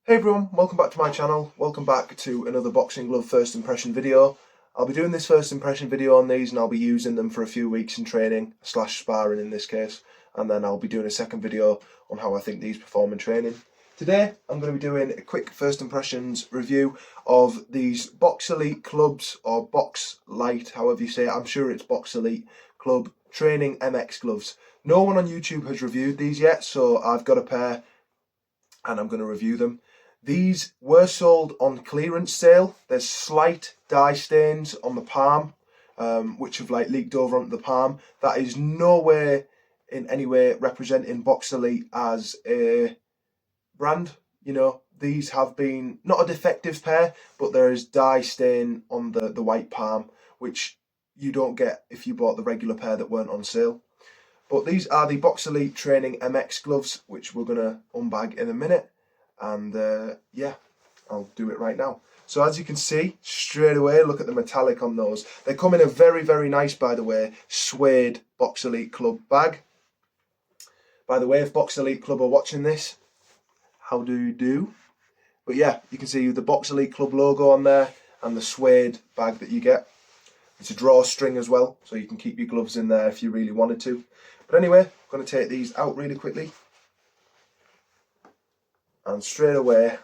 Hey everyone, welcome back to my channel. Welcome back to another boxing glove first impression video. I'll be doing this first impression video on these and I'll be using them for a few weeks in training / sparring in this case, and then I'll be doing a second video on how I think these perform in training. Today I'm going to be doing a quick first impressions review of these Boxelite clubs, or Boxlite, however you say it. I'm sure it's Boxelite Club Training MX gloves. No one on YouTube has reviewed these yet, so I've got a pair and I'm going to review them. These were sold on clearance sale. There's slight dye stains on the palm, which have leaked over onto the palm. That is nowhere in any way representing Boxelite as a brand. You know, these have been not a defective pair, but there is dye stain on the white palm, which you don't get if you bought the regular pair that weren't on sale. But these are the Boxelite Training MX gloves, which we're going to unbag in a minute. And yeah, I'll do it right now. So as you can see, straight away, look at the metallic on those. They come in a very, very nice, by the way, suede Boxelite Club bag. By the way, if Boxelite Club are watching this, how do you do? But yeah, you can see the Boxelite Club logo on there and the suede bag that you get. It's a drawstring as well, so you can keep your gloves in there if you really wanted to. But anyway, I'm going to take these out really quickly. And straight away,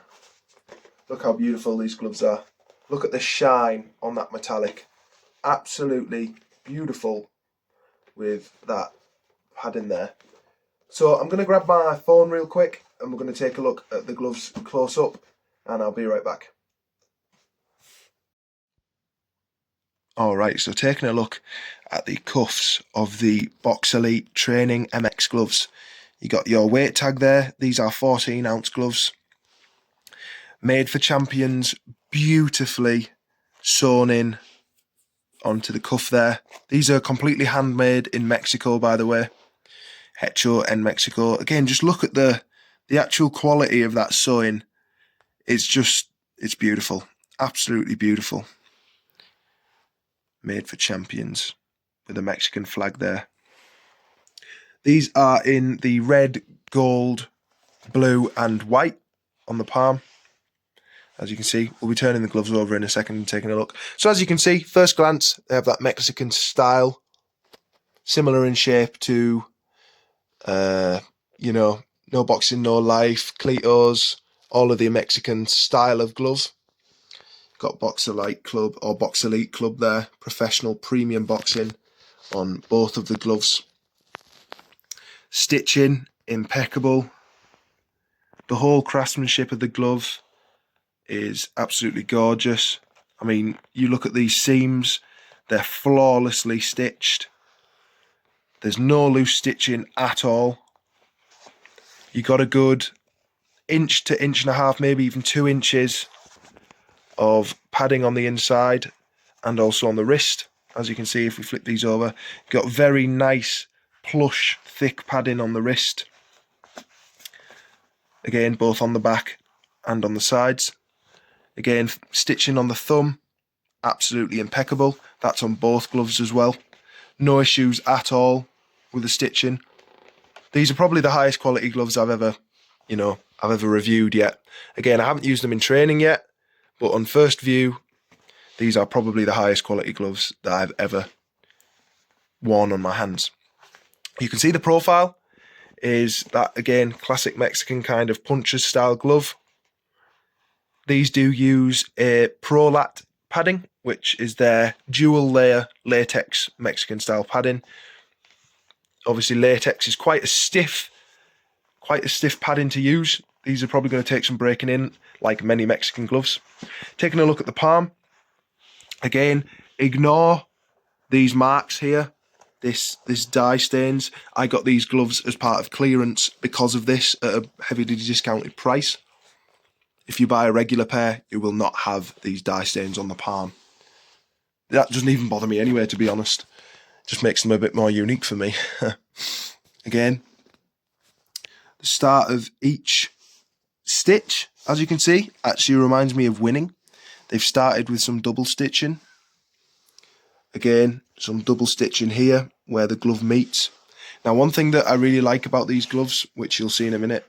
look how beautiful these gloves are. Look at the shine on that metallic. Absolutely beautiful with that padding there. So I'm going to grab my phone real quick and we're going to take a look at the gloves close up, and I'll be right back. Alright, so taking a look at the cuffs of the Boxelite Training MX gloves. You got your weight tag there. These are 14-ounce gloves. Made for champions, beautifully sewn in onto the cuff there. These are completely handmade in Mexico, by the way. Hecho en Mexico. Again, just look at the actual quality of that sewing. It's beautiful. Absolutely beautiful. Made for champions with a Mexican flag there. These are in the red, gold, blue and white on the palm. As you can see, we'll be turning the gloves over in a second and taking a look. So as you can see, first glance, they have that Mexican style, similar in shape to, you know, No Boxing, No Life, Cletos, all of the Mexican style of glove. Got Boxelite Club or Boxelite Club there, professional premium boxing on both of the gloves. Stitching, impeccable. The whole craftsmanship of the glove is absolutely gorgeous. I mean, you look at these seams, they're flawlessly stitched. There's no loose stitching at all. You got a good inch to inch and a half, maybe even 2 inches of padding on the inside and also on the wrist. As you can see, if we flip these over, got very nice, plush, thick padding on the wrist. Again, both on the back and on the sides. Again, stitching on the thumb, absolutely impeccable. That's on both gloves as well. No issues at all with the stitching. These are probably the highest quality gloves I've ever reviewed yet. Again, I haven't used them in training yet, but on first view, these are probably the highest quality gloves that I've ever worn on my hands. You can see the profile is that, again, classic Mexican kind of puncher's style glove. These do use a ProLat padding, which is their dual layer latex Mexican style padding. Obviously latex is quite a stiff padding to use. These are probably going to take some breaking in, like many Mexican gloves. Taking a look at the palm. Again, ignore these marks here. This dye stains. I got these gloves as part of clearance because of this at a heavily discounted price. If you buy a regular pair, you will not have these dye stains on the palm. That doesn't even bother me anyway, to be honest. Just makes them a bit more unique for me. Again, the start of each stitch, as you can see, actually reminds me of winning. They've started with some double stitching. Again, some double stitching here where the glove meets. Now, one thing that I really like about these gloves, which you'll see in a minute,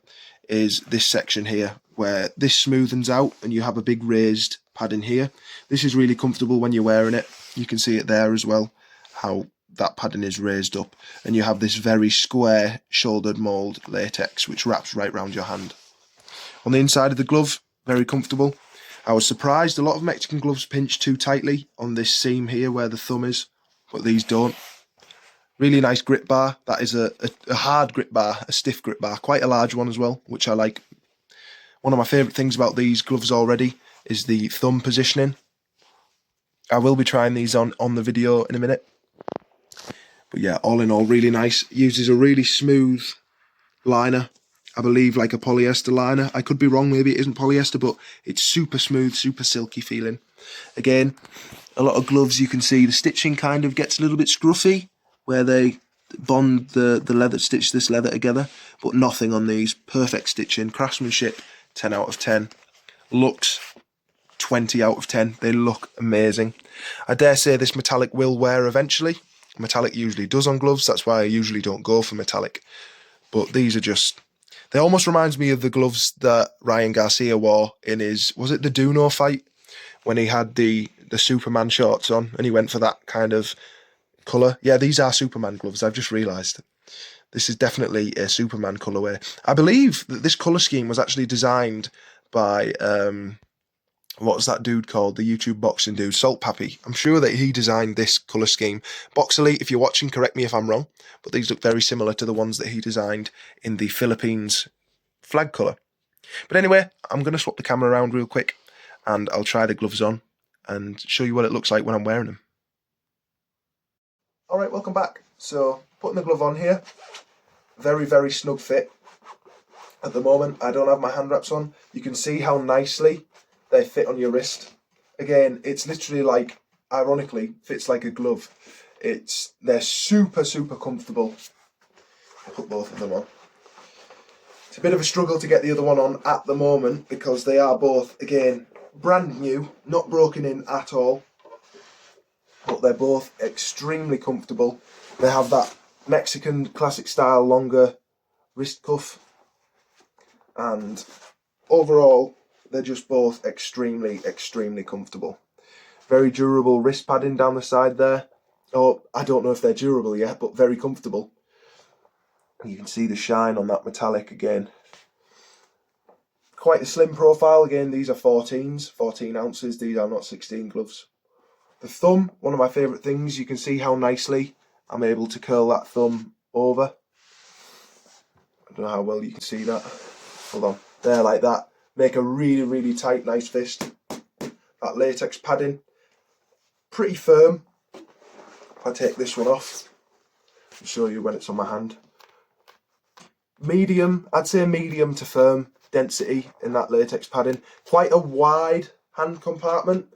is this section here. where this smoothens out and you have a big raised padding here. This is really comfortable when you're wearing it. You can see it there as well, how that padding is raised up, and you have this very square shouldered mould latex which wraps right round your hand. On the inside of the glove, very comfortable. I was surprised a lot of Mexican gloves pinch too tightly on this seam here where the thumb is, but these don't. Really nice grip bar. That is a hard grip bar, a stiff grip bar, quite a large one as well, which I like. One of my favourite things about these gloves already is the thumb positioning. I will be trying these on the video in a minute. But yeah, all in all, really nice. Uses a really smooth liner. I believe like a polyester liner. I could be wrong, maybe it isn't polyester, but it's super smooth, super silky feeling. Again, a lot of gloves you can see the stitching kind of gets a little bit scruffy, where they bond the leather, stitch this leather together, but nothing on these. Perfect stitching, craftsmanship, 10 out of 10. Looks, 20 out of 10. They look amazing. I dare say this metallic will wear eventually. Metallic usually does on gloves, that's why I usually don't go for metallic. But these are just, they almost reminds me of the gloves that Ryan Garcia wore in his, was it the Duno fight? When he had the Superman shorts on and he went for that kind of colour. Yeah, these are Superman gloves, I've just realised. This is definitely a Superman colourway. I believe that this colour scheme was actually designed by, what was that dude called? The YouTube boxing dude, Salt Pappy. I'm sure that he designed this colour scheme. Boxelite, if you're watching, correct me if I'm wrong, but these look very similar to the ones that he designed in the Philippines flag colour. But anyway, I'm going to swap the camera around real quick and I'll try the gloves on and show you what it looks like when I'm wearing them. Alright, welcome back. So, putting the glove on here, very, very snug fit. At the moment, I don't have my hand wraps on. You can see how nicely they fit on your wrist. Again, it's literally like, ironically, fits like a glove. They're super, super comfortable. I'll put both of them on. It's a bit of a struggle to get the other one on at the moment because they are both, again, brand new, not broken in at all. But they're both extremely comfortable. They have that Mexican classic style longer wrist cuff. And overall, they're just both extremely, extremely comfortable. Very durable wrist padding down the side there. Oh, I don't know if they're durable yet, but very comfortable. You can see the shine on that metallic again. Quite a slim profile. Again, these are 14s, 14 ounces. These are not 16 gloves. The thumb, one of my favourite things. You can see how nicely I'm able to curl that thumb over. I don't know how well you can see that. Hold on. There, like that. Make a really, really tight, nice fist. That latex padding, pretty firm. If I take this one off, I'll show you when it's on my hand. Medium, I'd say medium to firm density in that latex padding. Quite a wide hand compartment.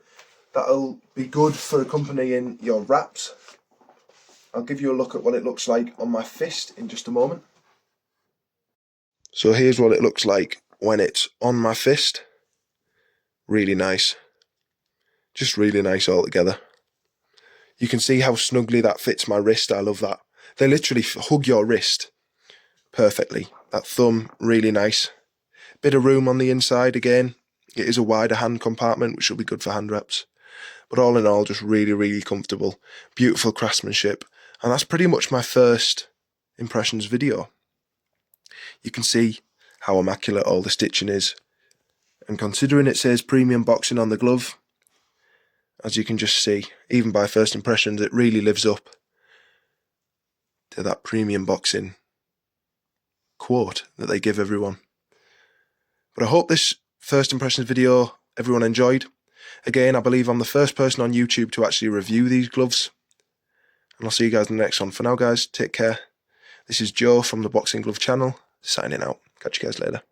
That'll be good for accompanying your wraps. I'll give you a look at what it looks like on my fist in just a moment. So here's what it looks like when it's on my fist. Really nice. Just really nice altogether. You can see how snugly that fits my wrist. I love that. They literally hug your wrist perfectly. That thumb, really nice. Bit of room on the inside again. It is a wider hand compartment, which will be good for hand wraps. But all in all, just really, really comfortable. Beautiful craftsmanship. And that's pretty much my first impressions video. You can see how immaculate all the stitching is. And considering it says premium boxing on the glove, as you can just see, even by first impressions, it really lives up to that premium boxing quote that they give everyone. But I hope this first impressions video everyone enjoyed. Again, I believe I'm the first person on YouTube to actually review these gloves. And I'll see you guys in the next one. For now, guys, take care. This is Joe from the Boxing Glove channel, signing out. Catch you guys later.